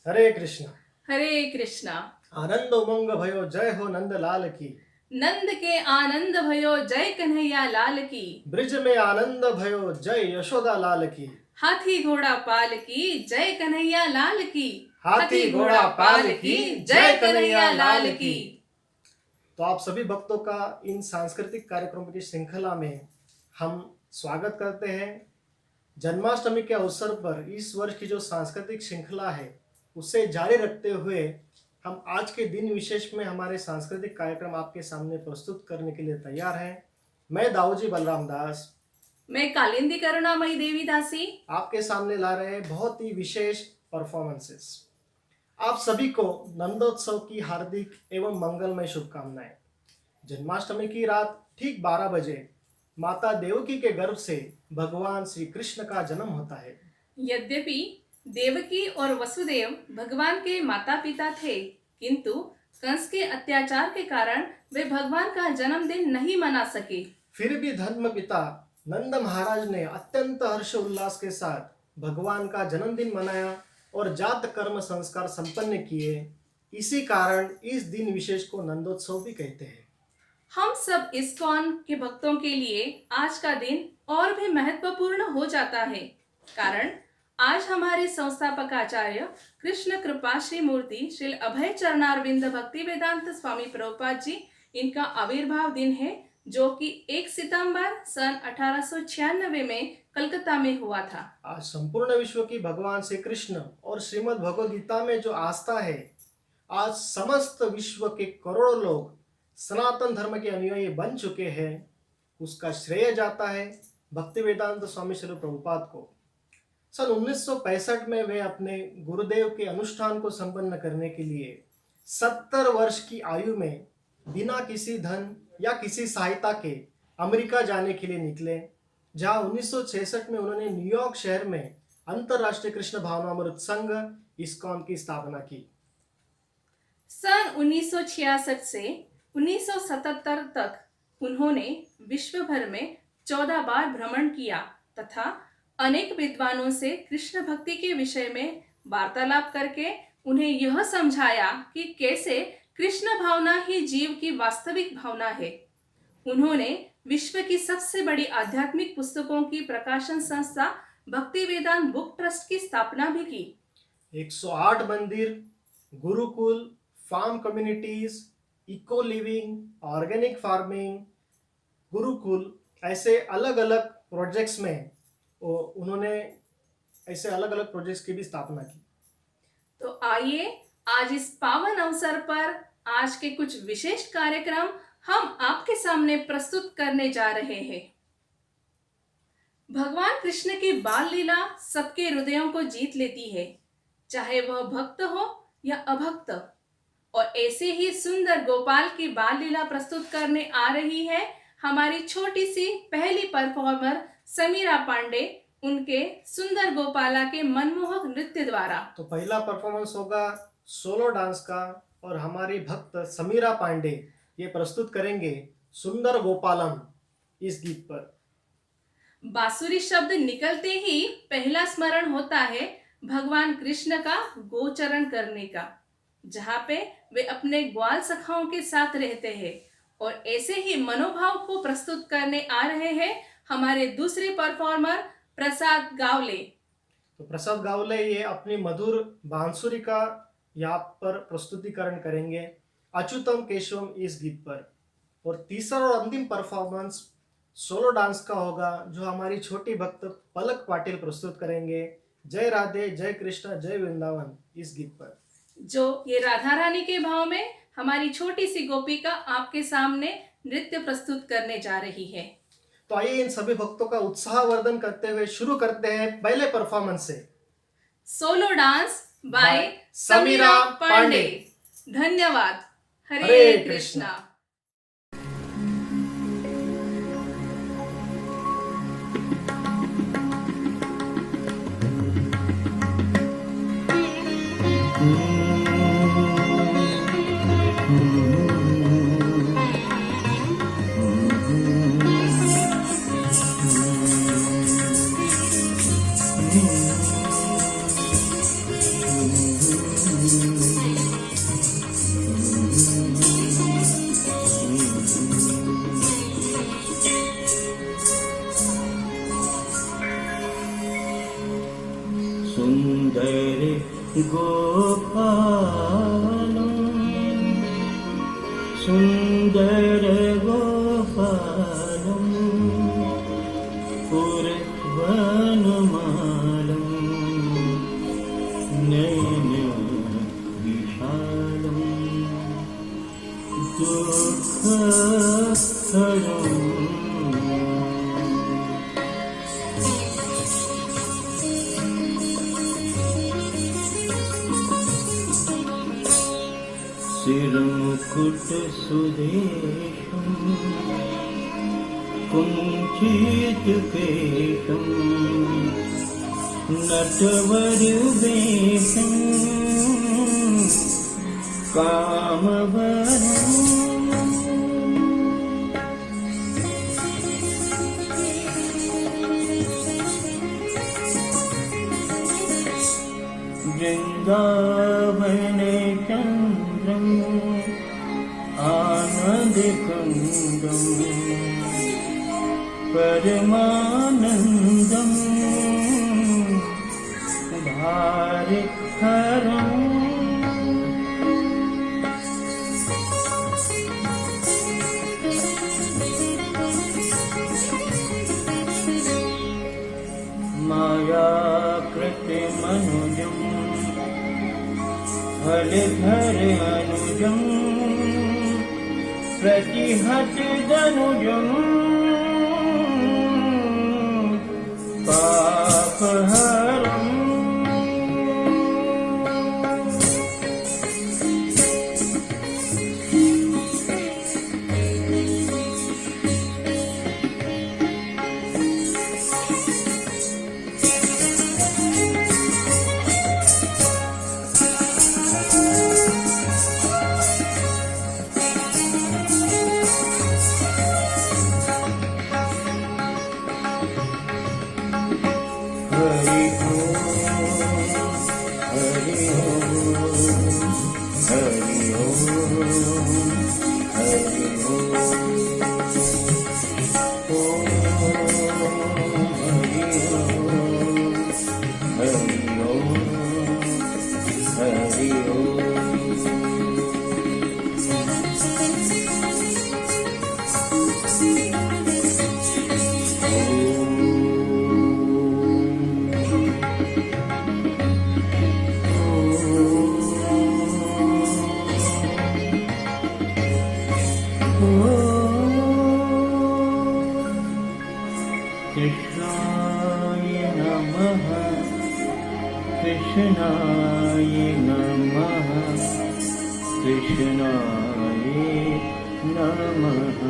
हरे कृष्णा। हरे कृष्णा। आनंद उमंग भयो जय हो नंद लाल की। नंद के आनंद भयो जय कन्हैया लाल की। ब्रिज में आनंद भयो जय यशोदा लाल की। हाथी घोड़ा पाल की जय कन्हैया लाल की। हाथी घोड़ा पाल की जय कन्हैया लाल की। तो आप सभी भक्तों का इन सांस्कृतिक कार्यक्रमों की श्रृंखला में हम स्वागत करते हैं। जन्माष्टमी के अवसर पर इस वर्ष की जो सांस्कृतिक श्रृंखला है उसे जारी रखते हुए हम आज के दिन विशेष में हमारे सांस्कृतिक कार्यक्रम आपके सामने प्रस्तुत करने के लिए तैयार हैं। मैं दाऊजी बलराम दास, मैं कालिंदी करुणामयी देवी दासी आपके सामने ला रहे हैं बहुत ही विशेष परफॉर्मेंसेस। आप सभी को नंदोत्सव की हार्दिक एवं मंगलमय शुभकामनाएं। जन्माष्टमी की रात ठीक 12 बजे माता देवकी के गर्भ से भगवान श्री कृष्ण का जन्म होता है। यद्यपि देवकी और वसुदेव भगवान के माता पिता थे, किंतु कंस के अत्याचार के कारण वे भगवान का जन्मदिन नहीं मना सके। फिर भी धर्म पिता नंद महाराज ने अत्यंत हर्ष उल्लास के साथ भगवान का जन्मदिन मनाया और जात कर्म संस्कार संपन्न किए। इसी कारण इस दिन विशेष को नंदोत्सव भी कहते हैं। हम सब इस्कॉन के भक्तों के लिए आज का दिन और भी महत्वपूर्ण हो जाता है, कारण आज हमारे संस्थापक आचार्य कृष्ण कृपा श्री मूर्ति श्री अभय चरणारविंद भक्ति वेदांत स्वामी प्रभुपाद जी, इनका आविर्भाव दिन है, जो कि 1 सितंबर सन 1896 में कलकत्ता में हुआ था। आज संपूर्ण विश्व की भगवान श्री कृष्ण और श्रीमद् भगवद गीता में जो आस्था है, आज समस्त विश्व के करोड़ों लोग सनातन धर्म के अनुयायी बन चुके हैं। उसका श्रेय जाता है भक्ति वेदांत स्वामी श्री प्रभुपाद को। सन 1965 में वे अपने गुरुदेव के अनुष्ठान को संपन्न करने के लिए 70 वर्ष की आयु में बिना किसी धन या किसी सहायता के अमेरिका जाने के लिए निकले, जहां 1966 में उन्होंने न्यूयॉर्क शहर में अंतरराष्ट्रीय कृष्ण भावनामृत संघ इस्कॉन की स्थापना की। सन 1966 से 1977 तक उन्होंने विश्व भर में 14 बार भ्रमण किया तथा अनेक विद्वानों से कृष्ण भक्ति के विषय में वार्तालाप करके उन्हें यह समझाया कि कैसे कृष्ण भावना ही जीव की वास्तविक भावना है। उन्होंने विश्व की सबसे बड़ी आध्यात्मिक पुस्तकों की प्रकाशन संस्था भक्ति वेदांत बुक ट्रस्ट की स्थापना भी की। 108 मंदिर, gurukul, farm communities, eco living, organic farming, gurukul, ऐसे अलग अलग प्रोजेक्ट्स में उन्होंने ऐसे अलग अलग प्रोजेक्ट्स की भी स्थापना की। तो आइए आज इस पावन अवसर पर आज के कुछ विशेष कार्यक्रम हम आपके सामने प्रस्तुत करने जा रहे हैं। भगवान कृष्ण की बाल लीला सबके हृदयों को जीत लेती है, चाहे वह भक्त हो या अभक्त। और ऐसे ही सुंदर गोपाल की बाल लीला प्रस्तुत करने आ रही है हमारी छोटी सी पहली परफॉर्मर समीरा पांडे, उनके सुंदर गोपाला के मनमोहक नृत्य द्वारा। तो पहला परफॉर्मेंस होगा सोलो डांस का और हमारी भक्त समीरा पांडे ये प्रस्तुत करेंगे सुंदर गोपालम इस गीत पर। बांसुरी शब्द निकलते ही पहला स्मरण होता है भगवान कृष्ण का गोचरण करने का, जहाँ पे वे अपने ग्वाल सखाओं के साथ रहते हैं। और ऐसे ही मनोभाव को प्रस्तुत करने आ रहे हैं हमारे दूसरे परफॉर्मर प्रसाद गावले। तो प्रसाद गावले ये अपनी मधुर बांसुरी का यहाँ पर प्रस्तुतिकरण करेंगे अच्युतम केशवम इस गीत पर। और तीसरा और अंतिम परफॉर्मेंस सोलो डांस का होगा, जो हमारी छोटी भक्त पलक पाटिल प्रस्तुत करेंगे जय राधे जय कृष्ण जय वृंदावन इस गीत पर, जो ये राधा रानी के भाव में हमारी छोटी सी गोपिका आपके सामने नृत्य प्रस्तुत करने जा रही है। तो आइए इन सभी भक्तों का उत्साहवर्धन करते हुए शुरू करते हैं पहले परफॉर्मेंस से। Solo dance by Samira Pandey. धन्यवाद। हरे कृष्णा। गोपालम् सुन्दर गोपालम् पूर्वनमालम् नयन विशालम् दुःखहरम् शिरमुकुट सुदेशम् कुञ्चित केशम् नटवरवेशम् कामवरम् वृन्दावन चन्द्रम् आनन्दकुन्दम् परमानन्दम् भारहरम् मायाकृतिमनुजम् फलधर अनुजम् प्रतिहत दनुजम् पापहरम् कृष्णाय नमः कृष्णाय नमः कृष्णाय नमः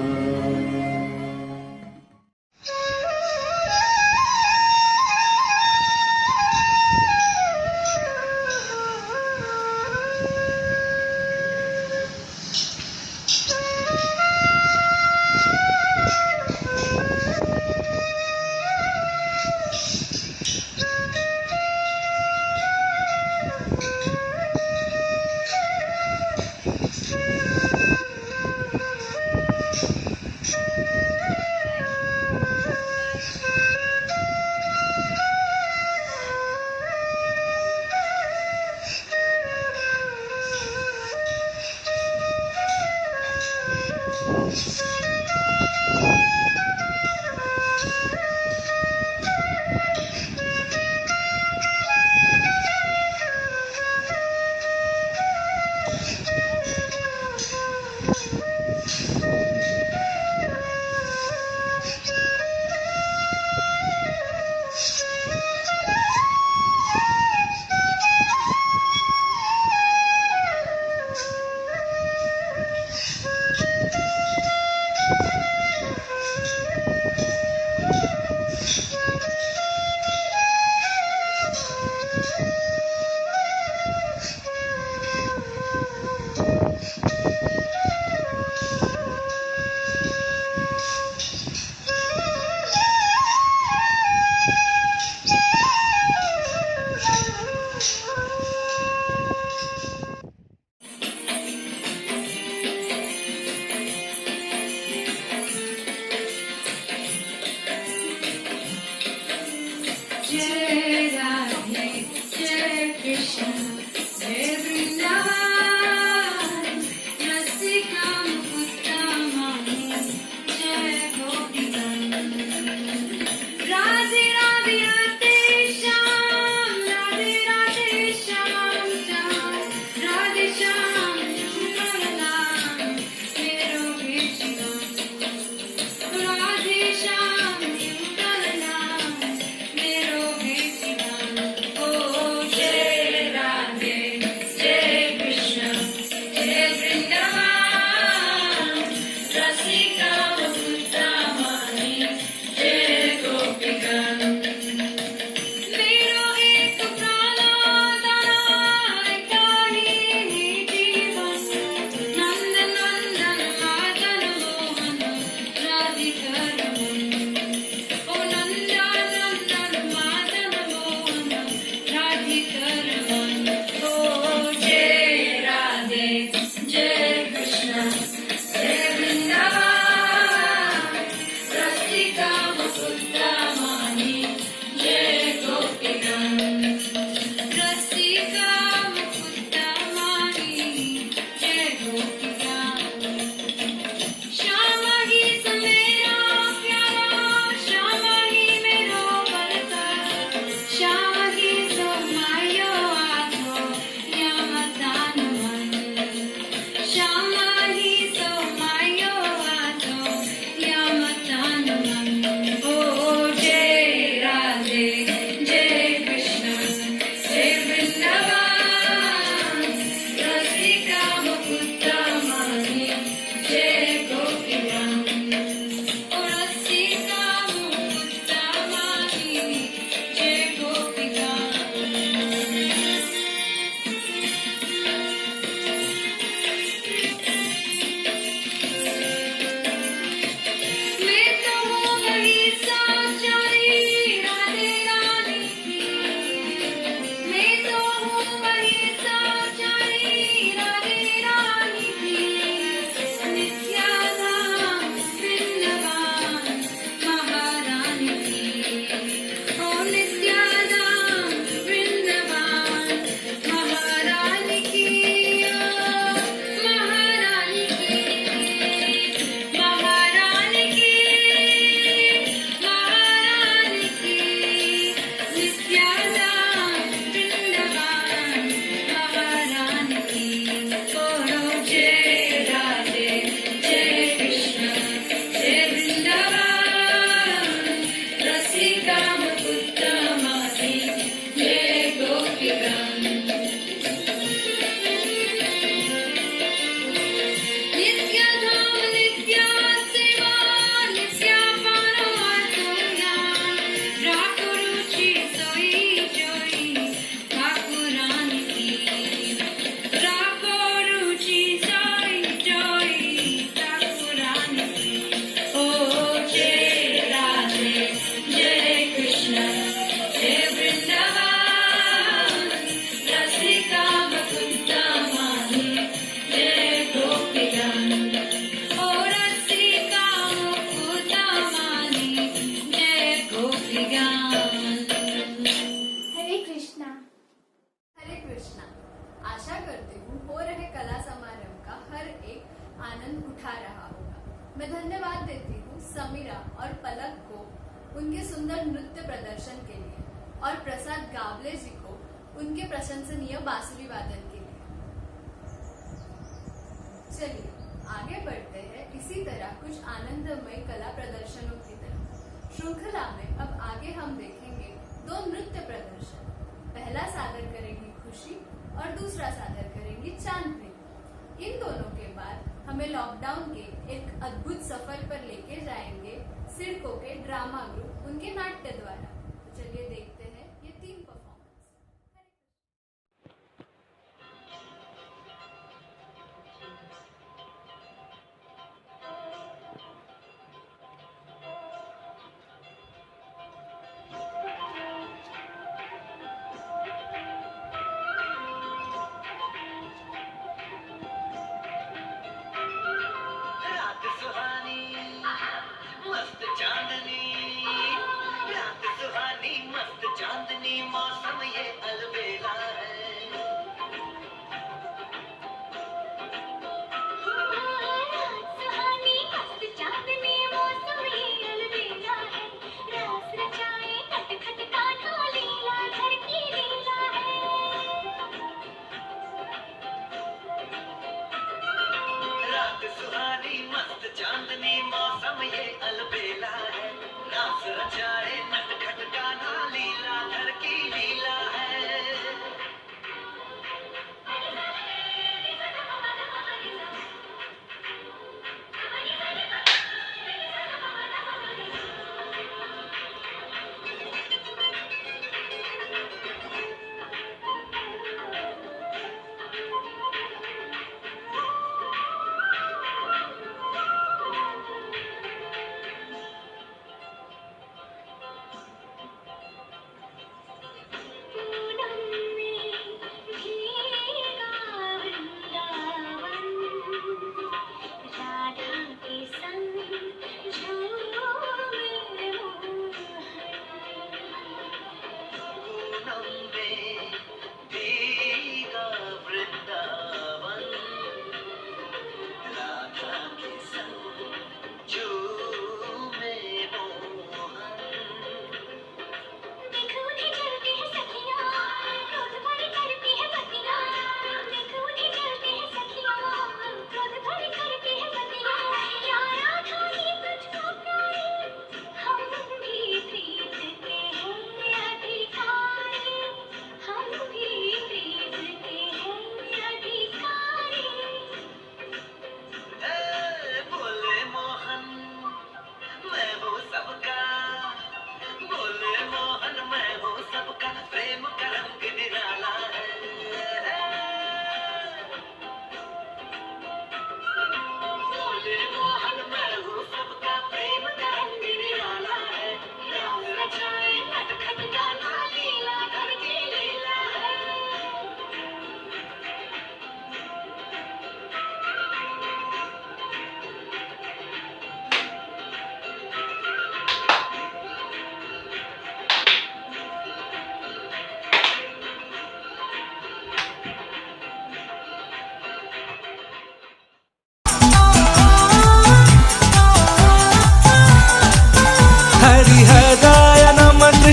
कृष्ण जय वृंदावन रसिका मुकुता माही जय गोपीगण राधे राधे राधे श्याम राधे राधे श्याम श्याम राधे श्याम सुंदरलाल मेरो कृष्ण राधे श्याम सुंदरलाल मेरो कृष्ण ओ जय राधे जय कृष्ण जय वृंदावन रसिका मुकुता माही जय गोपीगण मेरो एक प्राणादाना काही जीवन नंद नंदन मदन मोहन राधिका रमण ओ नंद नंदन मदन मोहन राधिका रमण ओ जय राधे जय कृष्ण जय वृंदावन रसिका मुकुता माही जय गोपीगण रसिका मुकुता माही जय गोपीगण श्याम ही समेरा प्यारा श्याम ही मेरो बरता श्याम ही सोमायो आधो यमतान मन श्याम ही सोमायो आधो यमतान मन ओ जय राधे जय कृष्ण जय वृंदावन रसिका मुकुता माही जय गोपीगण ओ रसिका मुकुता माही जय गोपीगण मैं तो हूँ वही साचारी राधे रानी की मैं तो हूँ वही साचारी राधे रानी की नित्याधाम वृंदावन महारानी की ओ नित्याधाम वृंदावन महारानी की ओ महारानी की महारानी की महारानी की नित्याधाम वृंदावन महारानी की बोलो जय राधे जय कृष्ण जय वृंदावन रसिका मुकुता माही जय गोपीगण नित्याधाम नित्या सेवा नित्यापान ज्ञान राकुरुचि सोई जोई ठाकुरानी की राकुरुचि सोई जोई ठाकुरानी की ओ जय राधे जय कृष्ण जय वृंदावन रसिका मुकुता माही जय गोपीगण ओ रसिका मुकुता माही जय गोपीगण हरे कृष्णा। हरे कृष्णा। आशा करती हूँ हो रहे कला समारंभ का हर एक आनंद उठा रहा होगा। मैं धन्यवाद देती हूँ समीरा और पलक को उनके सुंदर नृत्य प्रदर्शन के लिए और प्रसाद गावले जी को उनके प्रशंसनीय बांसुरी वादन के लिए। चलिए आगे बढ़ते हैं इसी तरह कुछ आनंदमय कला प्रदर्शनों की तरफ। श्रृंखला में अब आगे हम देखेंगे दो नृत्य प्रदर्शन। पहला सादर करेंगी खुशी और दूसरा सादर करेंगी चांदनी। इन दोनों के बाद हमें लॉकडाउन के एक अद्भुत सफर पर लेके जाएंगे सिडको के ड्रामा ग्रुप उनके नाट्य द्वारा। तो चलिए देखते हैं ये तीन परफॉर्मेंस। रात सुहानी मस्त चांदनी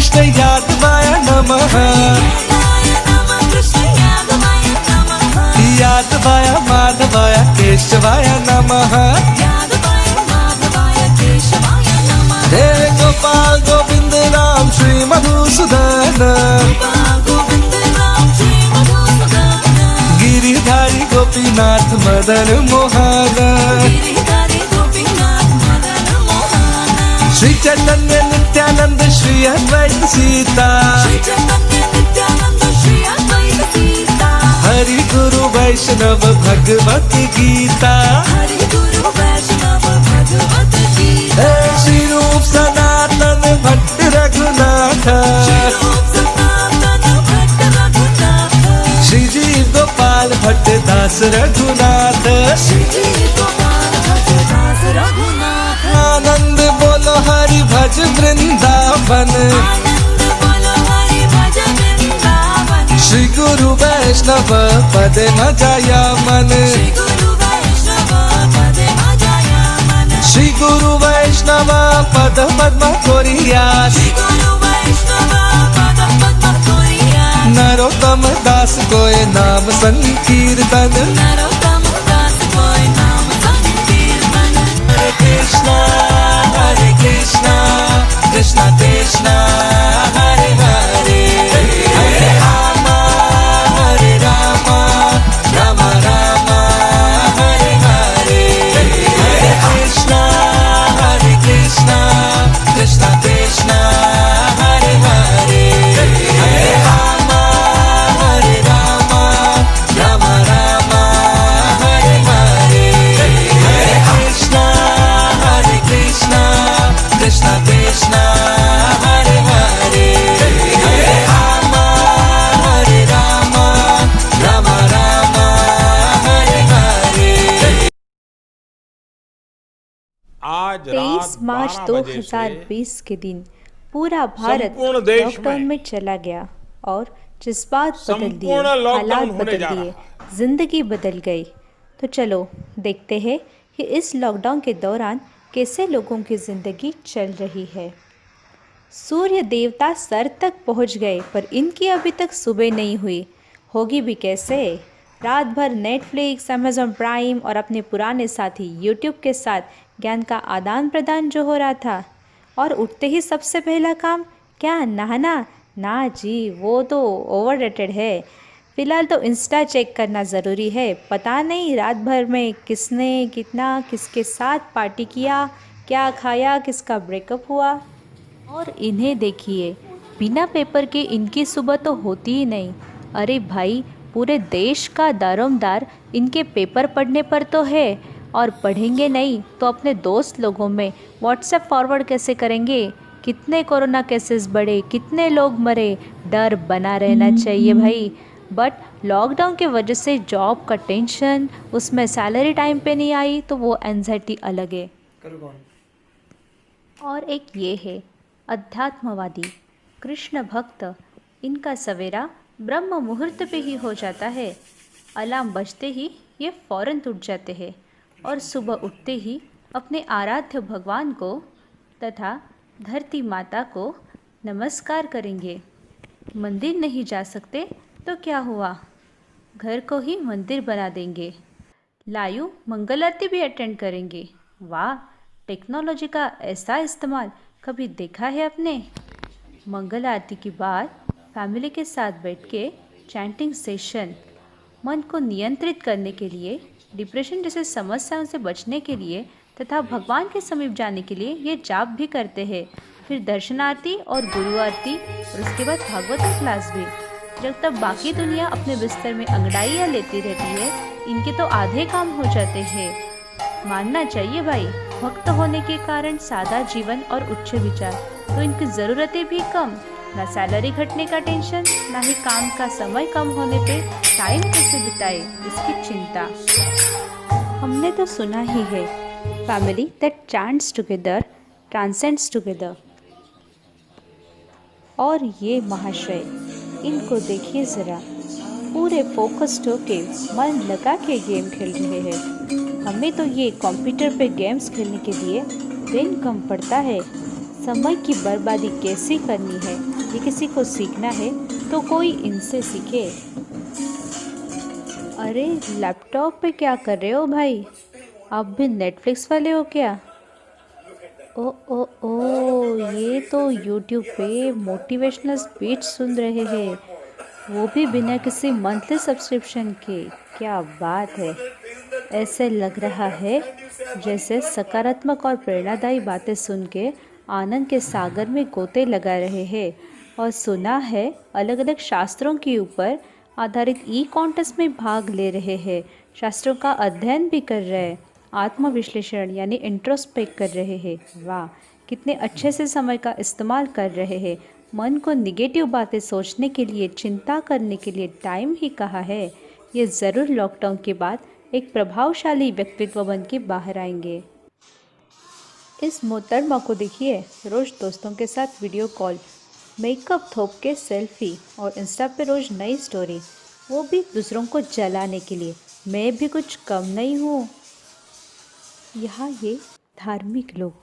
कृष्ण यादवाय नमः यादवाय माधवाय केशवाय नमः हे गोपाल गोविंद राम श्री मधुसूदन गिरिधारी गोपीनाथ मदन मोहन श्री चैतन्य नित्यानंद श्री अद्वैत सीता हरि गुरु वैष्णव भगवत गीता हे श्री रूप सनातन भट्ट रघुनाथ श्री जीव गोपाल भट्ट दास रघुनाथ आनंद बोलो हरि भज वृंदावन श्री गुरु वैष्णव पद न जाया मन श्री गुरु वैष्णव पद पद्म कोरिया नरोत्तम दास कोय नाम संकीर्तन हरे कृष्णा कृष्णा कृष्णा हरे हरे हरे राम राम राम हरे हरे हरे कृष्णा कृष्णा कृष्णा हरे हरे हरे राम राम राम हरे हरे हरे कृष्णा कृष्णा हरे हरे हरे राम राम हरे हरे। आज 23 मार्च 2020 के दिन पूरा भारत संपूर्ण देश लॉकडाउन में में चला गया और जज्बात बदल दिए, संपूर्ण लॉकडाउन हालात होने बदल जा दिए, रहा जिंदगी बदल गई। तो चलो देखते हैं कि इस लॉकडाउन के दौरान कैसे लोगों की ज़िंदगी चल रही है। सूर्य देवता सर तक पहुंच गए पर इनकी अभी तक सुबह नहीं हुई, होगी भी कैसे। रात भर नेटफ्लिक्स, अमेज़ॉन प्राइम और अपने पुराने साथी यूट्यूब के साथ ज्ञान का आदान प्रदान जो हो रहा था, और उठते ही सबसे पहला काम क्या, नहाना? ना जी, वो तो ओवररेटेड है। फ़िलहाल तो इंस्टा चेक करना ज़रूरी है। पता नहीं रात भर में किसने कितना किसके साथ पार्टी किया, क्या खाया, किसका ब्रेकअप हुआ। और इन्हें देखिए, बिना पेपर के इनकी सुबह तो होती ही नहीं। अरे भाई, पूरे देश का दारोमदार इनके पेपर पढ़ने पर तो है, और पढ़ेंगे नहीं तो अपने दोस्त लोगों में व्हाट्सएप फॉरवर्ड कैसे करेंगे। कितने कोरोना केसेस बढ़े, कितने लोग मरे, डर बना रहना चाहिए भाई। बट लॉकडाउन के वजह से जॉब का टेंशन, उसमें सैलरी टाइम पे नहीं आई तो वो एंजाइटी अलग है। और एक ये है अध्यात्मवादी कृष्ण भक्त, इनका सवेरा ब्रह्म मुहूर्त पे ही हो जाता है। अलार्म बजते ही ये फ़ौरन उठ जाते हैं और सुबह उठते ही अपने आराध्य भगवान को तथा धरती माता को नमस्कार करेंगे। मंदिर नहीं जा सकते तो क्या हुआ, घर को ही मंदिर बना देंगे। लाइव मंगल आरती भी अटेंड करेंगे। वाह, टेक्नोलॉजी का ऐसा इस्तेमाल कभी देखा है आपने। मंगल आरती के बाद फैमिली के साथ बैठ के चैंटिंग सेशन, मन को नियंत्रित करने के लिए, डिप्रेशन जैसे समस्याओं से बचने के लिए तथा भगवान के समीप जाने के लिए ये जाप भी करते हैं। फिर दर्शन आरती और गुरु आरती और उसके बाद भागवत क्लास भी। जब तक बाकी दुनिया अपने बिस्तर में अंगड़ाइयाँ लेती रहती है, इनके तो आधे काम हो जाते हैं। मानना चाहिए भाई, भक्त होने के कारण सादा जीवन और उच्च विचार, तो इनकी ज़रूरतें भी कम। ना सैलरी घटने का टेंशन, ना ही काम का समय कम होने पे टाइम कैसे बिताए इसकी चिंता। हमने तो सुना ही है, family that chants together transcends together. और ये महाशय, इनको देखिए ज़रा, पूरे फोकस्ड होके मन लगा के गेम खेल रहे हैं। हमें तो ये कंप्यूटर पे गेम्स खेलने के लिए दिन कम पड़ता है। समय की बर्बादी कैसी करनी है ये किसी को सीखना है तो कोई इनसे सीखे। अरे लैपटॉप पे क्या कर रहे हो भाई? आप भी नेटफ्लिक्स वाले हो क्या? ओ ये तो यूट्यूब पे मोटिवेशनल स्पीच सुन रहे हैं, वो भी बिना किसी मंथली सब्सक्रिप्शन के। क्या बात है! ऐसे लग रहा है जैसे सकारात्मक और प्रेरणादायी बातें सुन के आनंद के सागर में गोते लगा रहे हैं। और सुना है अलग अलग शास्त्रों के ऊपर आधारित ई कॉन्टेस्ट में भाग ले रहे हैं, शास्त्रों का अध्ययन भी कर रहे हैं, आत्मविश्लेषण यानी इंट्रोस्पेक्ट कर रहे हैं। वाह, कितने अच्छे से समय का इस्तेमाल कर रहे हैं। मन को निगेटिव बातें सोचने के लिए, चिंता करने के लिए टाइम ही कहाँ है। ये ज़रूर लॉकडाउन के बाद एक प्रभावशाली व्यक्तित्व बन के बाहर आएंगे। इस मोहतरमा को देखिए, रोज़ दोस्तों के साथ वीडियो कॉल, मेकअप थोप के सेल्फी और इंस्टा पे रोज़ नई स्टोरी, वो भी दूसरों को जलाने के लिए। मैं भी कुछ कम नहीं हूँ। यहाँ ये धार्मिक लोग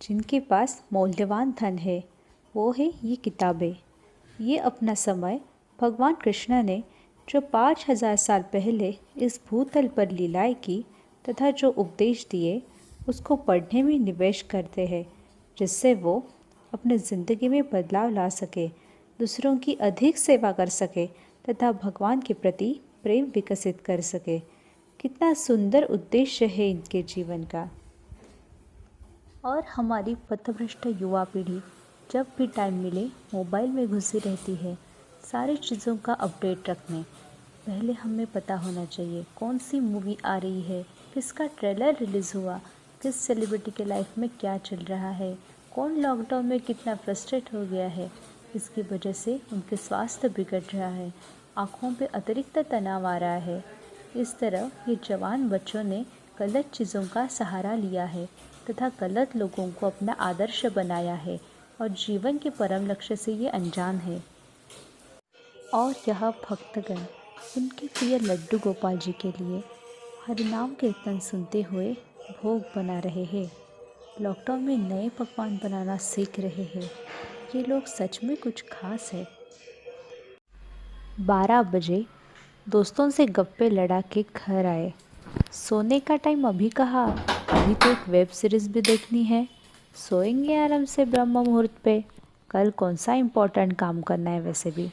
जिनके पास मौल्यवान धन है, वो है ये किताबें। ये अपना समय भगवान कृष्ण ने जो 5000 साल पहले इस भूतल पर लीलाएं की तथा जो उपदेश दिए उसको पढ़ने में निवेश करते हैं, जिससे वो अपने ज़िंदगी में बदलाव ला सके, दूसरों की अधिक सेवा कर सके तथा भगवान के प्रति प्रेम विकसित कर सके। कितना सुंदर उद्देश्य है इनके जीवन का। और हमारी पथभ्रष्ट युवा पीढ़ी जब भी टाइम मिले मोबाइल में घुसी रहती है, सारी चीज़ों का अपडेट रखने। पहले हमें पता होना चाहिए कौन सी मूवी आ रही है, किसका ट्रेलर रिलीज़ हुआ, किस सेलिब्रिटी के लाइफ में क्या चल रहा है, कौन लॉकडाउन में कितना फ्रस्ट्रेट हो गया है, इसकी वजह से उनके स्वास्थ्य बिगड़ रहा है, आँखों पे अतिरिक्त तनाव आ रहा है। इस तरह ये जवान बच्चों ने गलत चीज़ों का सहारा लिया है तथा गलत लोगों को अपना आदर्श बनाया है और जीवन के परम लक्ष्य से ये अनजान है। और यह भक्तगण उनके प्रिय लड्डू गोपाल जी के लिए हरिनाम कीर्तन सुनते हुए भोग बना रहे हैं। लॉकडाउन में नए पकवान बनाना सीख रहे हैं। ये लोग सच में कुछ खास है। 12 बजे दोस्तों से गप्पे लड़ा के घर आए। सोने का टाइम अभी कहाँ, अभी तो एक वेब सीरीज़ भी देखनी है। सोएंगे आराम से ब्रह्म मुहूर्त पे। कल कौन सा इम्पोर्टेंट काम करना है, वैसे भी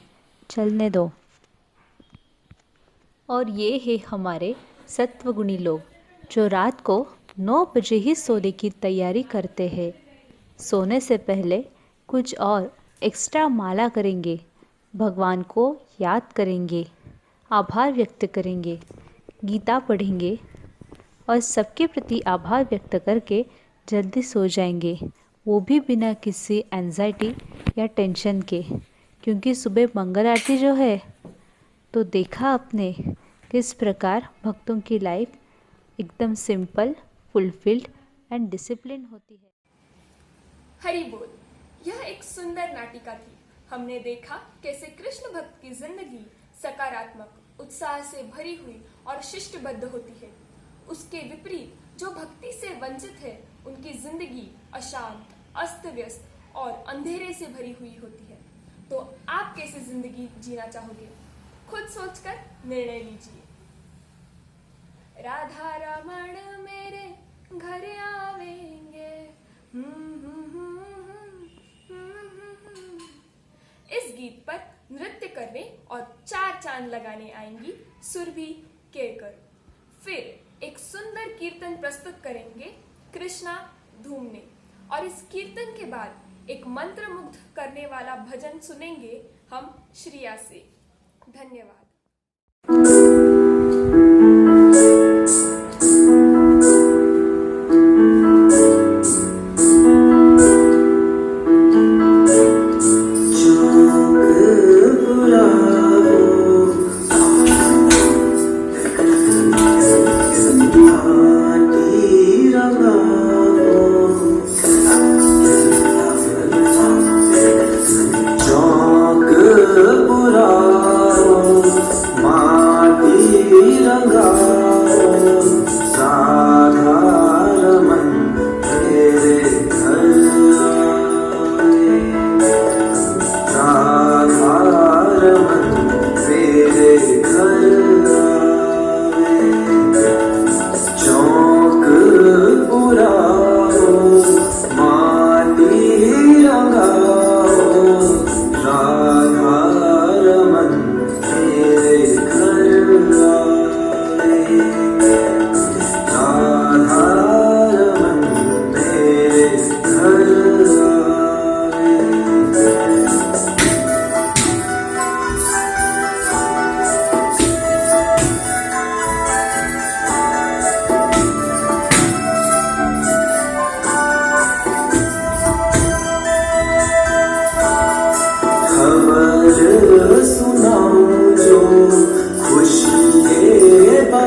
चलने दो। और ये है हमारे सत्वगुणी लोग जो रात को 9 बजे ही सोने की तैयारी करते हैं। सोने से पहले कुछ और एक्स्ट्रा माला करेंगे, भगवान को याद करेंगे, आभार व्यक्त करेंगे, गीता पढ़ेंगे और सबके प्रति आभार व्यक्त करके जल्दी सो जाएंगे, वो भी बिना किसी एंजाइटी या टेंशन के। क्योंकि सुबह मंगल आरती जो है, तो देखा आपने किस प्रकार भक्तों की लाइफ एकदम सिंपल, फुलफिल्ड एंड डिसिप्लिन होती है। हरि बोल। यह एक सुंदर नाटिका थी। हमने देखा कैसे कृष्ण भक्त की जिंदगी सकारात्मक, उत्साह से भरी हुई और शिष्टबद्ध होती है। उसके विपरीत जो भक्ति से वंचित है, उनकी जिंदगी अशांत, अस्त व्यस्त और अंधेरे से भरी हुई होती है। तो आप कैसी जिंदगी जीना चाहोगे? खुद सोचकर निर्णय लीजिए। राधा रमण मेरे घर आवेंगे, इस गीत पर नृत्य करने और 4 चांद लगाने आएंगी सुरभि केरकर। फिर एक सुंदर कीर्तन प्रस्तुत करेंगे कृष्णा धूमने, और इस कीर्तन के बाद एक मंत्र मुग्ध करने वाला भजन सुनेंगे हम श्रिया से। धन्यवाद।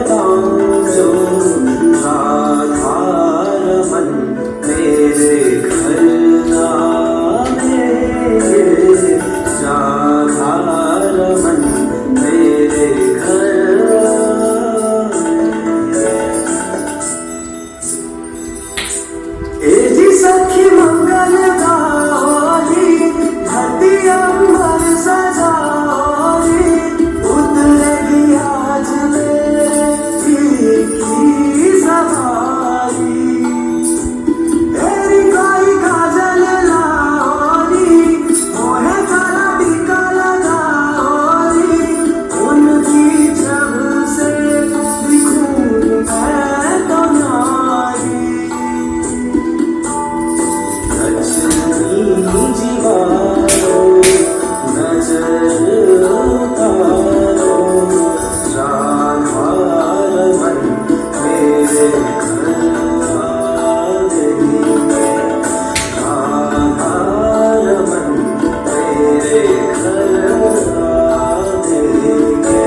बताऊं जो राधारमन मेरे घर आएंगे, राधारमन मेरे घर आएंगे। ए जी सखी मंगल गाओरी, धरती अंबर सजाओरी, उतरेगी आज मेरे दिल की सवारी। तेरी काई काजल लाओरी, मोहे काला टीका लगाओरी, उनकी जब से दिखूं मैं तो नारी। लक्ष्मी जीवारो नजर उतारो, राधारमन मेरे घर आएंगे, राधारमन मेरे घर आएंगे।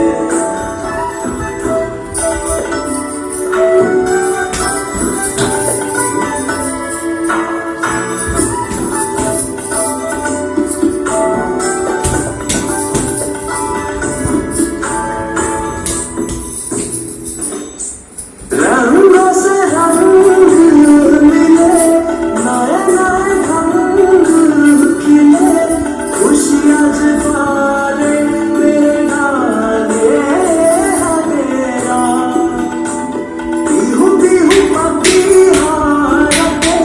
रंगों से रंग मिले, नए नए ढंग खिले, खुशियाँ जताने मेरे गाने हमेरा। पीहू पीहू पपीहारते,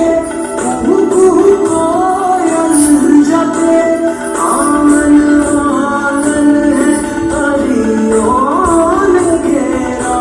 कुहू कुहू कोयल जपे, आंगन आंगन है परियों ने घेरा।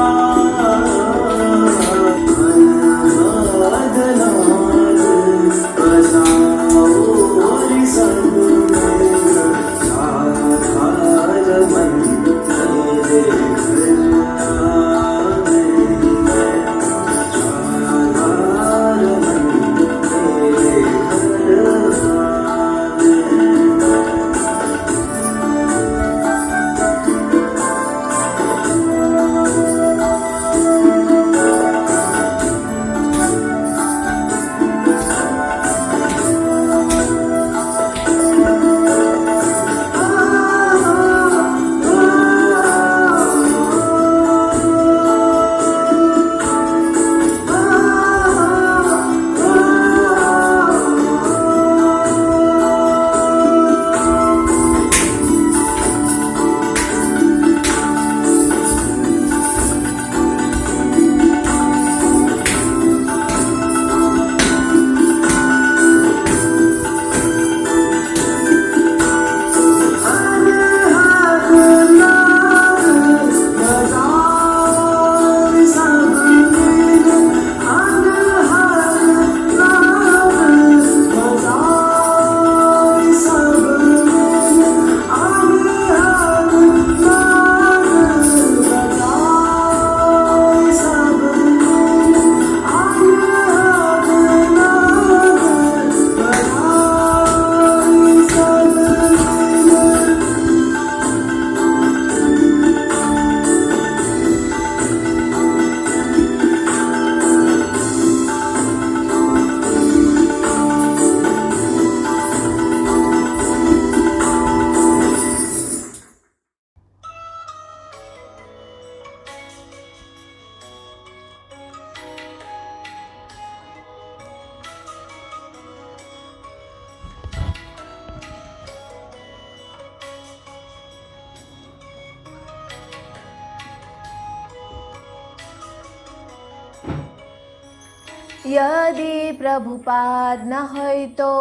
यदि प्रभुपाद न होइ तो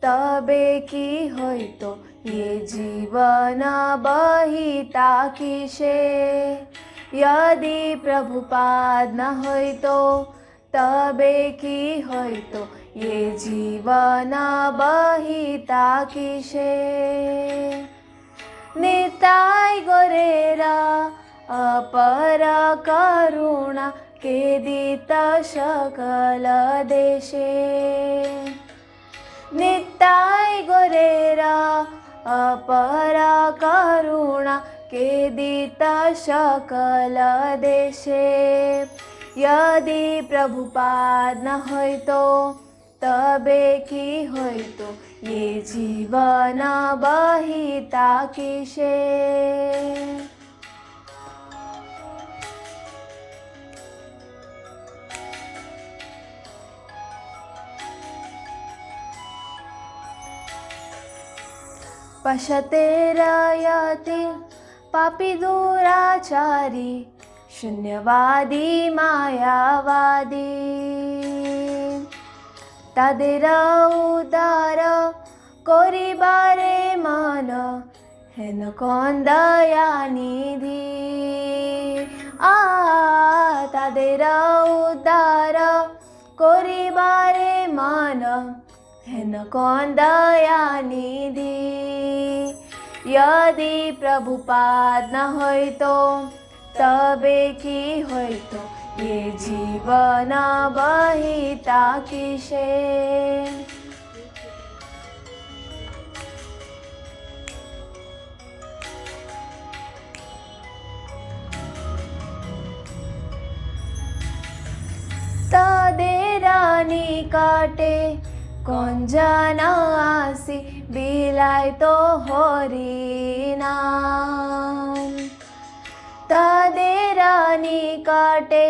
तबे की होइ तो ये जीवन बहिता किसे। यदि प्रभुपाद न होइ तो तबे की होइ तो ये जीवन बहिता किसे। निताई गोरेरा अपर करुणा केदित सकल देशे। निताई गोरेरा अपर करुणा केदित सकल देशे यदि प्रभुपाद न होय तो तबे की होय तो ये जीवन बहिता किसे। पश्यते रयति पापी दुराचारी शून्यवादी मायावादी तादेर उदार करिबारे मन हेन कोन दयानिधि तादेर उदार करिबारे मन हेन कोन दयानिधि यदि प्रभुपाद न होय तो तबे की होय तो ये जीवन बहिता किसे। तदेरा निकटे कौन जाना आसी बिलाय तो हरि नाम तदेरा निकटे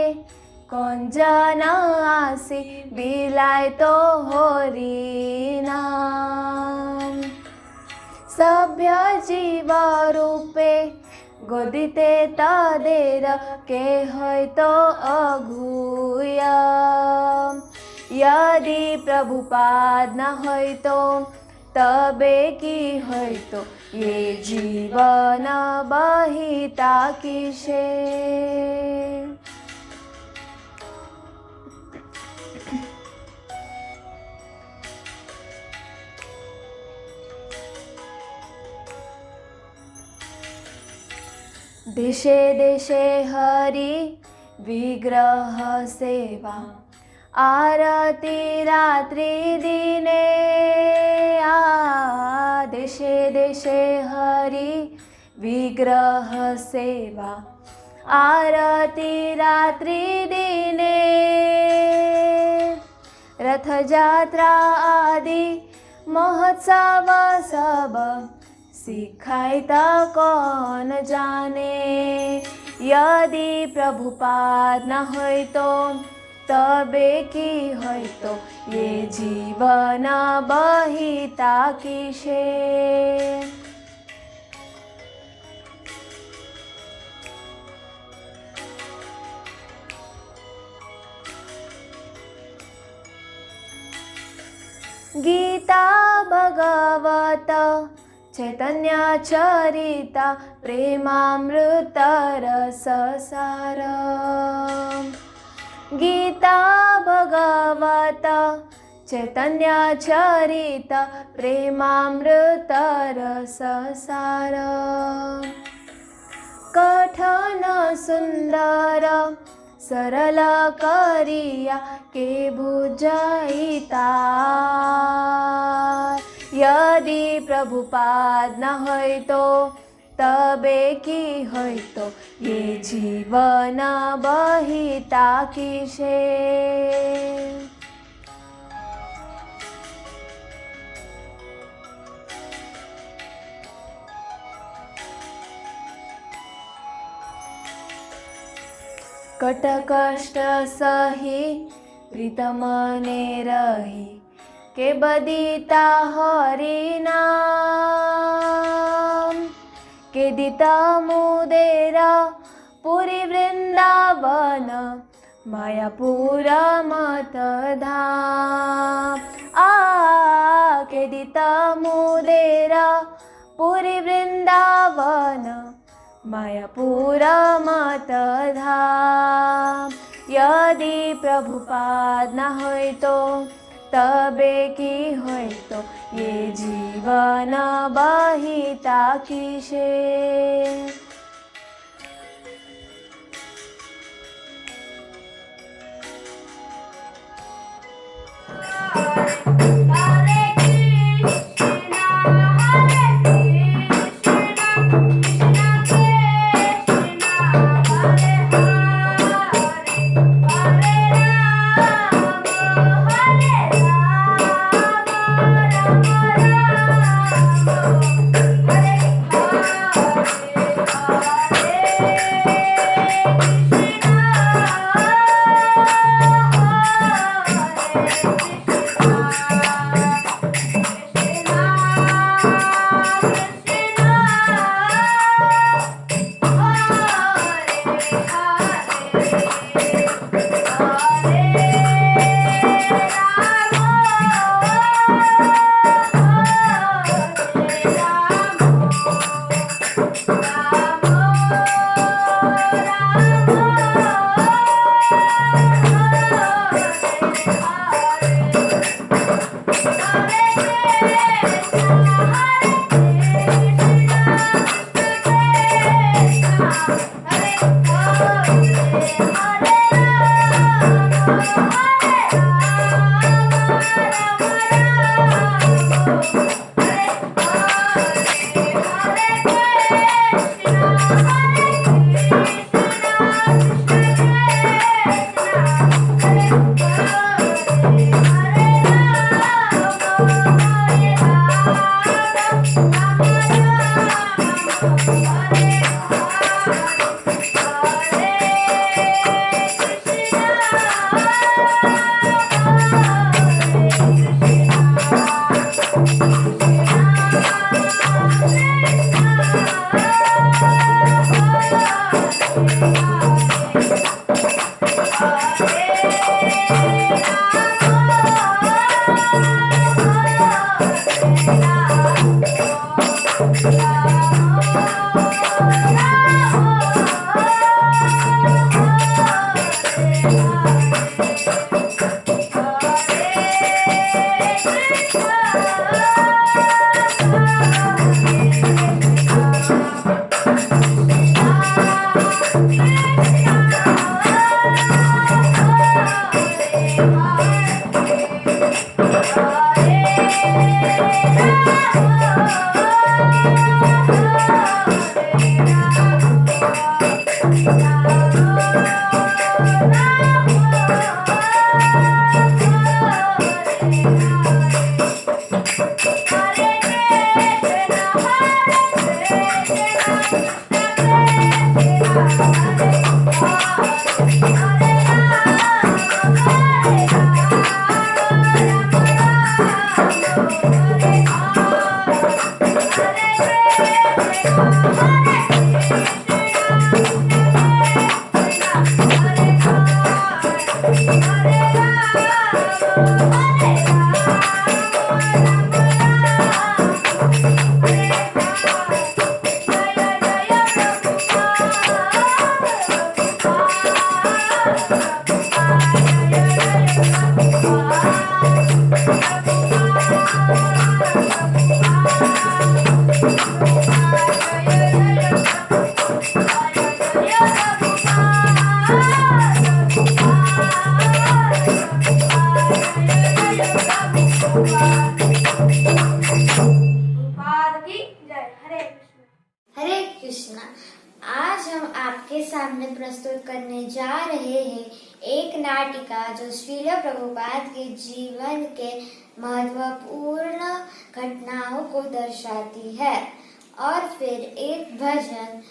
कौन जाना आसी बिलाय तो हरि नाम सभ्य जीव रूपे गोदिते तादेर के होय तो अघुय यदि प्रभुपाद न होय तो तबे की होय तो ये जीवन बहिता किसे। देशे देशे हरि विग्रह सेवा आरती रात्रि दिने देशे देशे हरि विग्रह सेवा आरती रात्रि दिने रथ यात्रा आदि महोत्सव सब सिखाइता कौन जाने यदि प्रभुपाद न होय तो तबे की होय तो ये जीवन बहिता किसे। गीता भगवत चैतन्य चरिता प्रेमामृत रस सार गीता भगवत चैतन्य चरिता प्रेमामृत रस सार कठन सुंदर सरल करिया के बुझाइता यदि प्रभुपाद न होय तो तबे की होय तो ये जीवन बहिता किसे। कट कष्ट सही प्रीतम ने रही के बदिता हरि नाम के दिता मुदेरा पुरी वृंदावन मायापुर मत धाम के दिता मुदेरा पुरी वृंदावन मायापुर मत धाम यदि प्रभुपाद न होय तो तबे की होय तो ये जीवन बहिता किसे। कृष्ण कृष्ण कृष्ण हरे कृष्णा। आज हम आपके सामने प्रस्तुत करने जा रहे हैं एक नाटिका जो श्रील प्रभुपाद के जीवन के महत्वपूर्ण घटनाओं को दर्शाती है और फिर एक भजन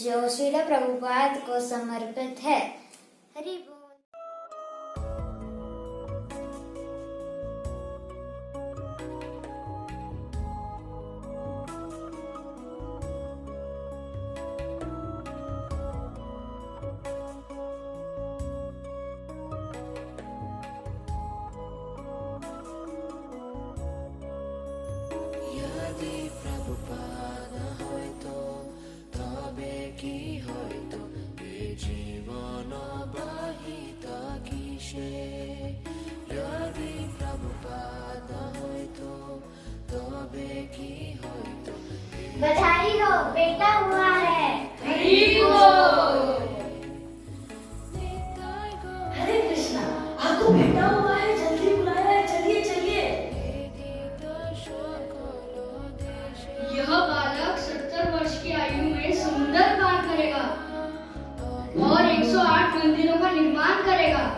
जो श्रील प्रभुपाद को समर्पित है। हरि बोल। बधाई हो, बेटा हुआ है। हरे कृष्णा, आपको बेटा हुआ है, जल्दी बुलाया है, चलिए चलिए। यह बालक 70 वर्ष की आयु में सुंदर कार्य करेगा और 108 मंदिरों का निर्माण करेगा।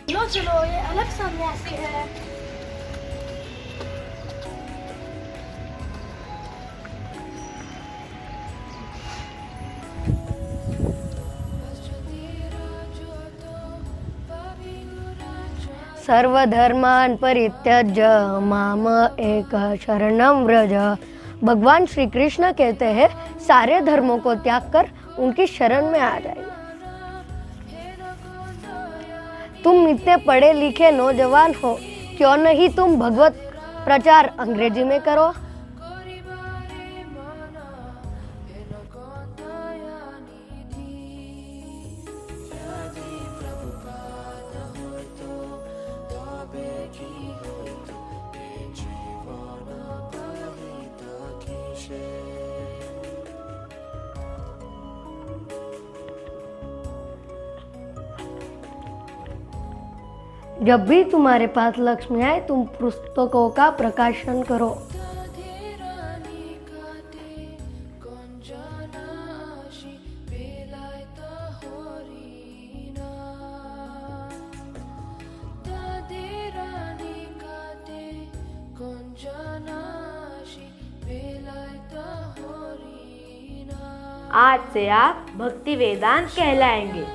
चलो चलो, ये अलग सन्यासी है। सर्वधर्मान् परित्यज्य माम एक शरणं व्रज। भगवान श्री कृष्ण कहते हैं सारे धर्मों को त्याग कर उनकी शरण में आ जाइए। तुम इतने पढ़े लिखे नौजवान हो, क्यों नहीं तुम भगवत प्रचार अंग्रेजी में करो। जब भी तुम्हारे पास लक्ष्मी आए तुम पुस्तकों का प्रकाशन करो। आज से आप भक्ति वेदांत कहलाएंगे।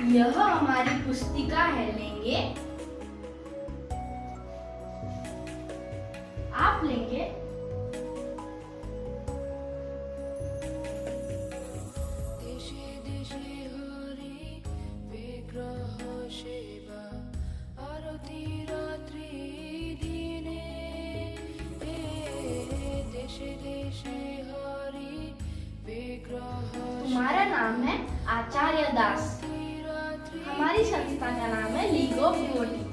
यह हमारी पुस्तिका है, लेंगे? आप लेंगे? तुम्हारा नाम है आचार्य दास। हमारी संस्था का नाम है लीग ऑफ डिवोटीज।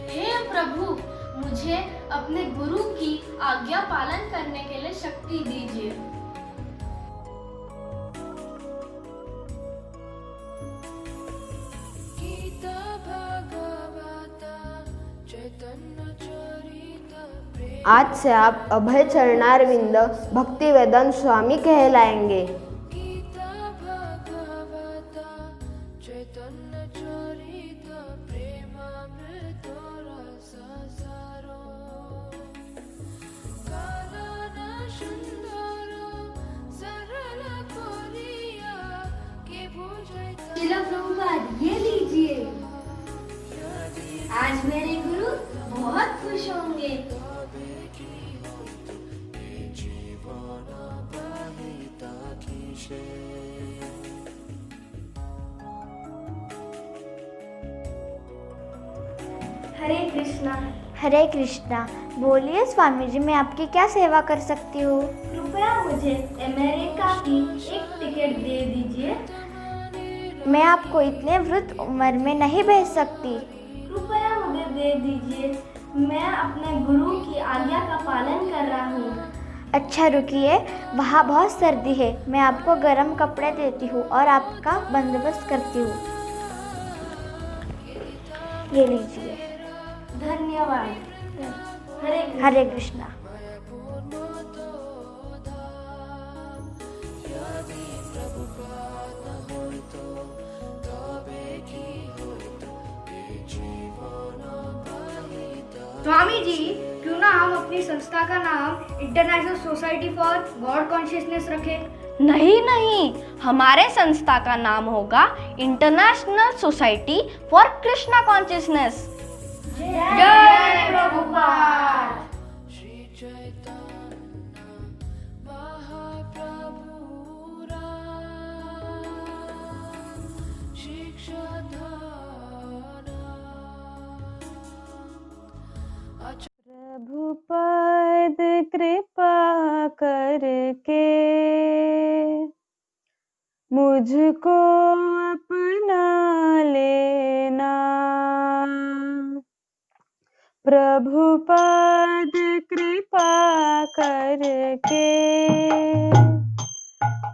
हे प्रभु, मुझे अपने गुरु की आज्ञा पालन करने के लिए शक्ति दीजिए। आज से आप अभय चरणारविंद भक्ति वेदांत स्वामी कहलाएंगे। चलो प्रभुपाद, ये लीजिए। आज मेरे गुरु बहुत खुश होंगे। हरे कृष्णा। हरे कृष्णा। बोलिए स्वामी जी, मैं आपकी क्या सेवा कर सकती हूँ? कृपया मुझे अमेरिका की एक टिकट दे दीजिए। मैं आपको इतने वृद्ध उम्र में नहीं भेज सकती। कृपया मुझे दे दीजिए, मैं अपने गुरु की आज्ञा का पालन कर रहा हूँ। अच्छा रुकिए, वहाँ बहुत सर्दी है, मैं आपको गर्म कपड़े देती हूँ और आपका बंदोबस्त करती हूँ। ये लीजिए। धन्यवाद। हरे कृष्णा। स्वामी जी, क्यों ना हम अपनी संस्था का नाम international society for God consciousness रखें? नहीं, हमारे संस्था का नाम होगा international society for Krishna consciousness. जय प्रभुपाद। प्रभुपाद कृपा करके मुझको अपना लेना। प्रभुपाद कृपा करके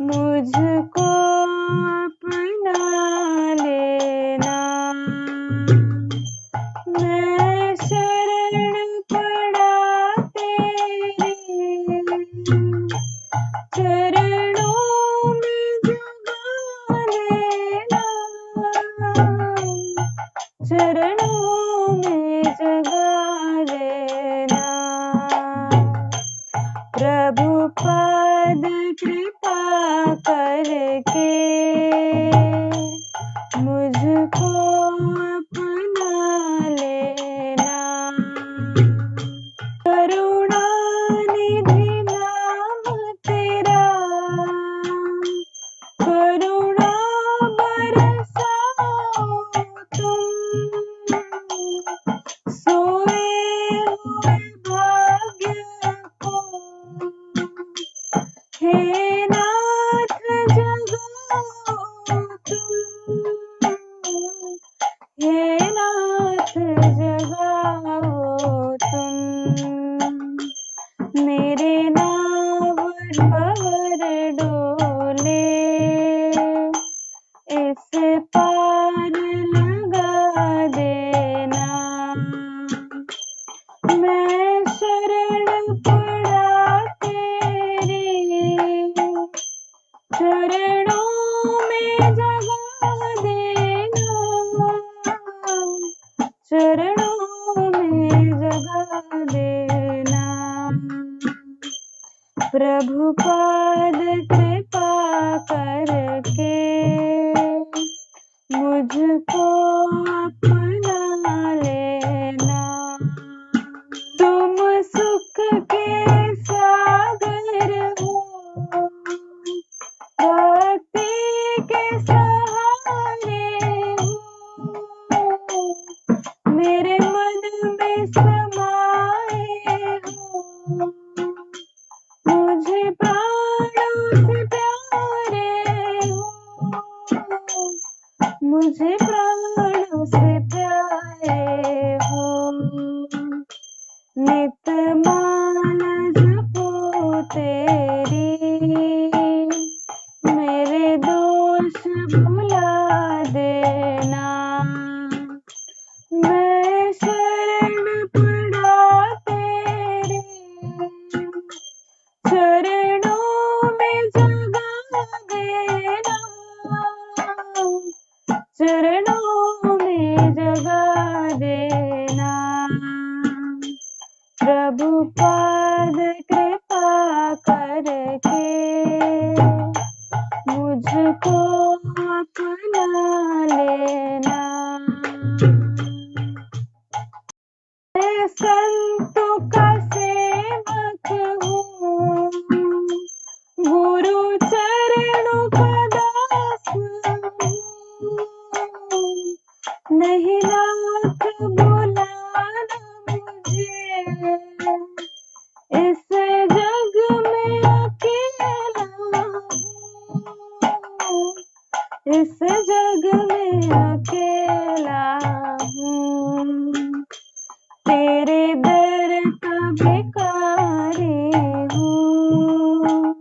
मुझको अपना लेना। मैं शरण पड़ा तेरी चरणों में जगा लेना। चरणों में जगा लेना। प्रभुपाद कृपा करके मुझको अपना लेना। करुणा निधि नाम तेरा करुणा बरसाओ तुम। सोए हुए भाग्य को हे नाथ जगाओ तुम। हे नाथ जगाओ तुम। मेरे नावर भंवर डोले इस पार लगा देना। मैं शरण पड़ा तेरी चरणों में जगा देना। चरणों में जगा देना। प्रभुपाद कृपा करके मुझको अपना लेना। तुम सुख के सागर हो भक्ति के सहारे हो। मेरे मन में समाए हो। मुझे प्राणों से प्यारे हो। मुझे प्राणों से प्यारे हो। नित माला जपो तेरी मेरे दोष भुला देना। मैं शरण पड़ा तेरी चरणों में जगा देना। चरणों में जगा देना। प्रभुपाद कृपा करके मुझको अपना लेना। मैं संतों का सेवक हूँ गुरु चरणों का दास हूँ। नहीं लाख बुलाना मुझे इस जग में अकेला हूँ। इस जग में अकेला हूँ। तेरे दर का भिखारी हूँ।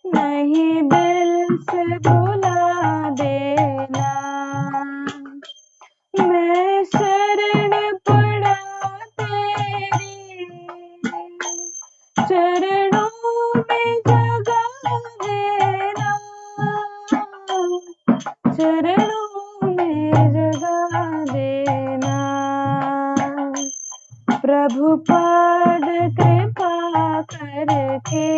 नहीं दिल से भुला देना। मैं शरण पड़ा तेरी चरणों में जगा देना। चरणों में जगा देना। प्रभुपाद कृपा करके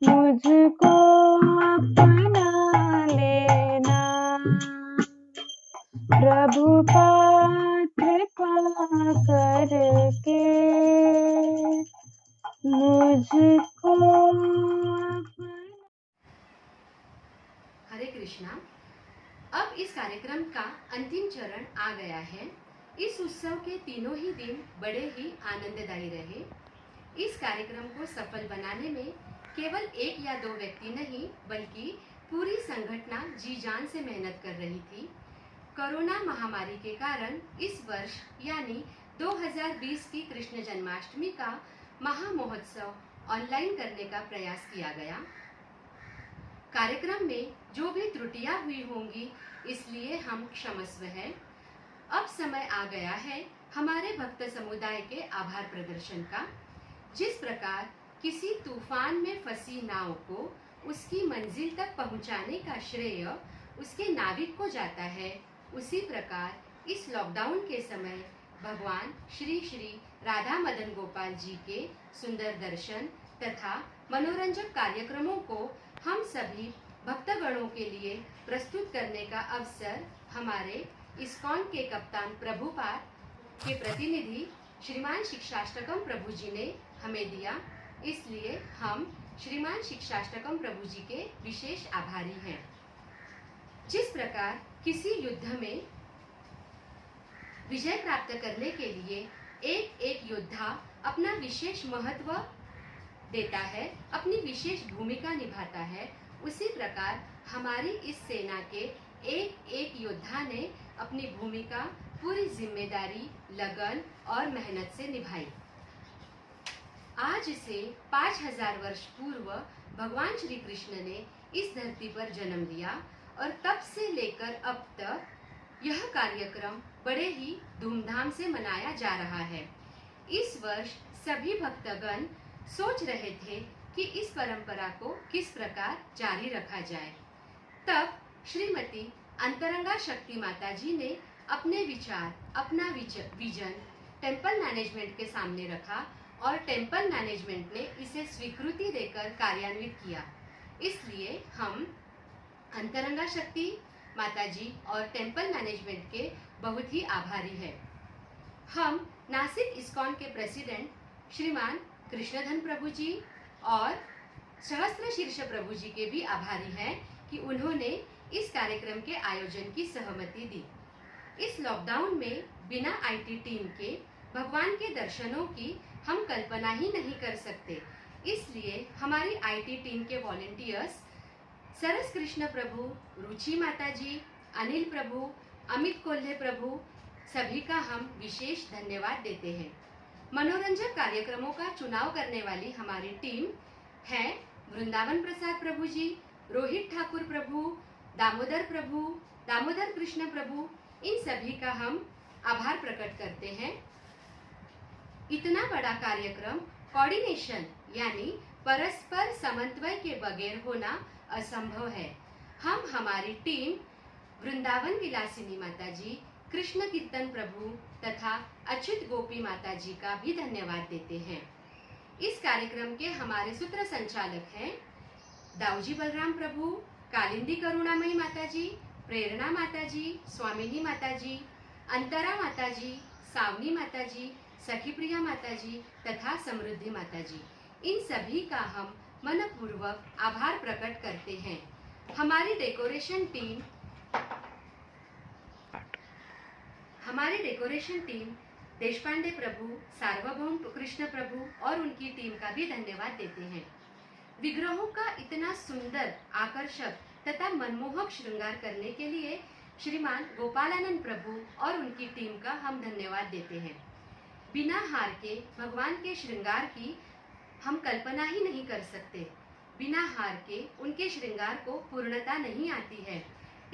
मुझको अपना लेना। प्रभुपाद मुझको हरे कृष्णा। अब इस कार्यक्रम का अंतिम चरण आ गया है। इस उत्सव के तीनों ही दिन बड़े ही आनंददायी रहे। इस कार्यक्रम को सफल बनाने में केवल एक या दो व्यक्ति नहीं बल्कि पूरी संगठन जी जान से मेहनत कर रही थी। कोरोना महामारी के कारण इस वर्ष यानी 2020 की कृष्ण जन्माष्टमी का महामहोत्सव ऑनलाइन करने का प्रयास किया गया। कार्यक्रम में जो भी त्रुटियां हुई होंगी इसलिए हम क्षमस्व हैं। अब समय आ गया है हमारे भक्त समुदाय के आभार प्रदर्शन का। जिस प्रकार किसी तूफान में फंसी नाव को उसकी मंजिल तक पहुंचाने का श्रेय उसके नाविक को जाता है, उसी प्रकार इस लॉकडाउन के समय भगवान श्री श्री राधा मदन गोपाल जी के सुंदर दर्शन तथा मनोरंजक कार्यक्रमों को हम सभी भक्तगणों के लिए प्रस्तुत करने का अवसर हमारे इस्कॉन के कप्तान प्रभुपाद के प्रतिनिधि श्रीमान शिक्षाष्टकम प्रभु जी ने हमें दिया। इसलिए हम श्रीमान शिक्षाष्टकम प्रभु जी के विशेष आभारी हैं। जिस प्रकार किसी युद्ध में विजय प्राप्त करने के लिए एक एक योद्धा अपना विशेष महत्व देता है, अपनी विशेष भूमिका निभाता है, उसी प्रकार हमारी इस सेना के एक एक योद्धा ने अपनी भूमिका पूरी जिम्मेदारी, लगन और मेहनत से निभाई। आज से 5000 वर्ष पूर्व भगवान श्री कृष्ण ने इस धरती पर जन्म लिया और तब से लेकर अब तक यह कार्यक्रम बड़े ही धूमधाम से मनाया जा रहा है। इस वर्ष सभी भक्तगण सोच रहे थे कि इस परंपरा को किस प्रकार जारी रखा जाए। तब श्रीमती अंतरंगा शक्ति माता जी ने अपने विचार, अपना विजन टेम्पल मैनेजमेंट के सामने रखा और टेम्पल मैनेजमेंट ने इसे स्वीकृति देकर कार्यान्वित किया। इसलिए हम अंतरंगा शक्ति माता जी और टेम्पल मैनेजमेंट के बहुत ही आभारी हैं। हम नासिक इस्कॉन के प्रेसिडेंट श्रीमान कृष्णधन प्रभु जी और सहस्त्र शीर्ष प्रभु जी के भी आभारी हैं कि उन्होंने इस कार्यक्रम के आयोजन की सहमति दी। इस लॉकडाउन में बिना आईटी टीम के भगवान के दर्शनों की हम कल्पना ही नहीं कर सकते। इसलिए हमारी आईटी टीम के वॉलंटियर्स सरस कृष्ण प्रभु, रुचि माता जी, अनिल प्रभु, अमित कोल्हे प्रभु सभी का हम विशेष धन्यवाद देते हैं। मनोरंजक कार्यक्रमों का चुनाव करने वाली हमारी टीम है वृंदावन प्रसाद प्रभु जी, रोहित ठाकुर प्रभु, दामोदर प्रभु, दामोदर कृष्ण प्रभु, इन सभी का हम आभार प्रकट करते हैं। इतना बड़ा कार्यक्रम कोऑर्डिनेशन यानी परस्पर समन्वय के बगैर होना असंभव है। हम हमारी टीम वृंदावन विलासिनी माता जी, कृष्ण कीर्तन प्रभु तथा अच्युत गोपी माता जी का भी धन्यवाद देते हैं। इस कार्यक्रम के हमारे सूत्र संचालक हैं दाऊजी बलराम प्रभु, कालिंदी करुणामयी माता जी, प्रेरणा माता जी, स्वामिनी माता जी, अंतरा माता जी, सावनी माता जी, सखी प्रिया माता जी तथा समृद्धि माता जी, इन सभी का हम मनपूर्वक आभार प्रकट करते हैं। हमारी डेकोरेशन टीम देशपांडे प्रभु, सार्वभौम कृष्ण प्रभु और उनकी टीम का भी धन्यवाद देते हैं। विग्रहों का इतना सुंदर, आकर्षक तथा मनमोहक श्रृंगार करने के लिए श्रीमान गोपालानंद प्रभु और उनकी टीम का हम धन्यवाद देते हैं। बिना हार के भगवान के श्रृंगार की हम कल्पना ही नहीं कर सकते। बिना हार के उनके श्रृंगार को पूर्णता नहीं आती है।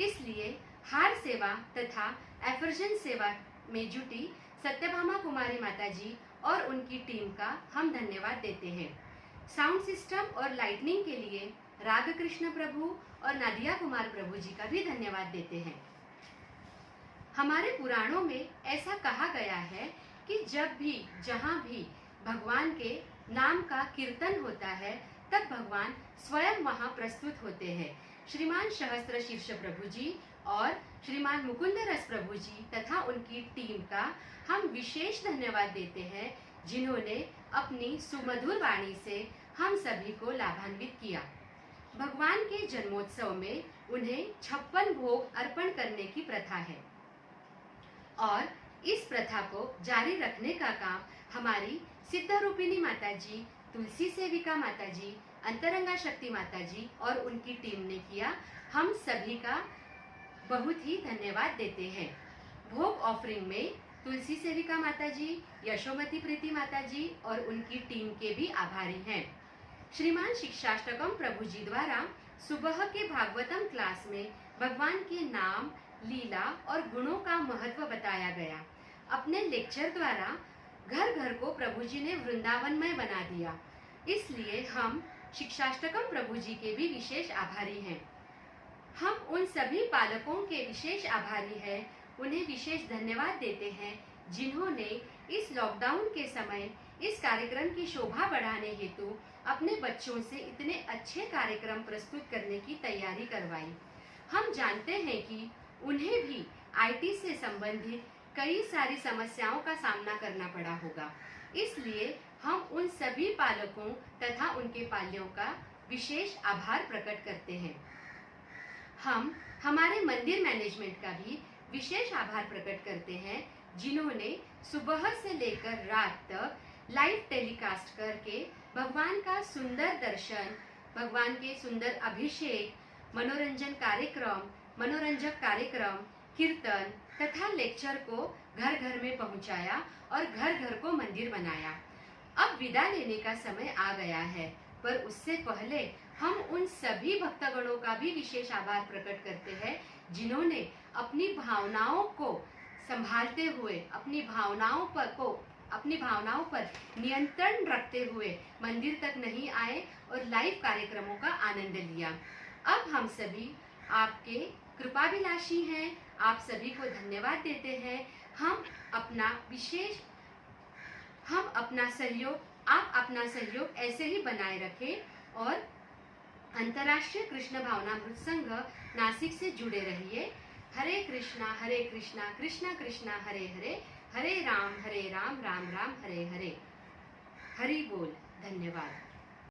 इसलिए हार सेवा तथा एफर्जन सेवा में जुटी सत्यभामा कुमारी माता जी और उनकी टीम का हम धन्यवाद देते हैं। साउंड सिस्टम और लाइटनिंग के लिए राग कृष्ण प्रभु और नादिया कुमार प्रभु जी का भी धन्यवाद देते हैं। हमारे पुराणों में ऐसा कहा गया है कि जब भी जहाँ भी भगवान के नाम का कीर्तन होता है तब भगवान स्वयं वहाँ प्रस्तुत होते हैं। श्रीमान सहस्त्र शीर्ष प्रभु जी और श्रीमान मुकुंद रस प्रभु जी तथा उनकी टीम का हम विशेष धन्यवाद देते हैं, जिन्होंने अपनी सुमधुर वाणी से हम सभी को लाभान्वित किया। भगवान के जन्मोत्सव में उन्हें 56 भोग अर्पण करने की प्रथा है और इस प्रथा को जारी रखने का काम हमारी सिद्धरूपिणी माता जी, तुलसी सेविका माता जी, अंतरंगा शक्ति माता जी और उनकी टीम ने किया। हम सभी का बहुत ही धन्यवाद देते हैं। भोग ऑफरिंग में तुलसी सेविका माता जी, यशोमती प्रीति माता जी और उनकी टीम के भी आभारी हैं। श्रीमान शिक्षाष्टकम प्रभु जी द्वारा सुबह के भागवतम क्लास में भगवान के नाम, लीला और गुणों का महत्व बताया गया। अपने लेक्चर द्वारा घर घर को प्रभु जी ने वृंदावनमय बना दिया, इसलिए हम शिक्षाष्टकम प्रभु जी के भी विशेष आभारी हैं। हम उन सभी पालकों के विशेष आभारी हैं, उन्हें विशेष धन्यवाद देते हैं जिन्होंने इस लॉकडाउन के समय इस कार्यक्रम की शोभा बढ़ाने हेतु अपने बच्चों से इतने अच्छे कार्यक्रम प्रस्तुत करने की तैयारी करवाई। हम जानते हैं कि उन्हें भी आईटी से संबंधित कई सारी समस्याओं का सामना करना पड़ा होगा, इसलिए हम उन सभी पालकों तथा उनके पाल्यों का विशेष आभार प्रकट करते हैं। हम हमारे मंदिर मैनेजमेंट का भी विशेष आभार प्रकट करते हैं जिन्होंने सुबह से लेकर रात तक लाइव टेलीकास्ट करके भगवान का सुंदर दर्शन, भगवान के सुंदर अभिषेक, मनोरंजक कार्यक्रम, कीर्तन तथा लेक्चर को घर घर में पहुंचाया और घर घर को मंदिर बनाया। अब विदा लेने का समय आ गया है, पर उससे पहले हम उन सभी भक्तगणों का भी विशेष आभार प्रकट करते हैं जिन्होंने अपनी भावनाओं को संभालते हुए, अपनी भावनाओं पर नियंत्रण रखते हुए मंदिर तक नहीं आए और लाइव कार्यक्रमों का आनंद लिया। अब हम सभी आपके कृपाभिलाषी हैं, आप सभी को धन्यवाद देते हैं। आप अपना सहयोग ऐसे ही बनाए रखें और अंतर्राष्ट्रीय कृष्ण भावनामृत संघ नासिक से जुड़े रहिए। हरे कृष्णा कृष्णा कृष्णा हरे हरे, हरे राम राम राम हरे हरे। हरि बोल। धन्यवाद।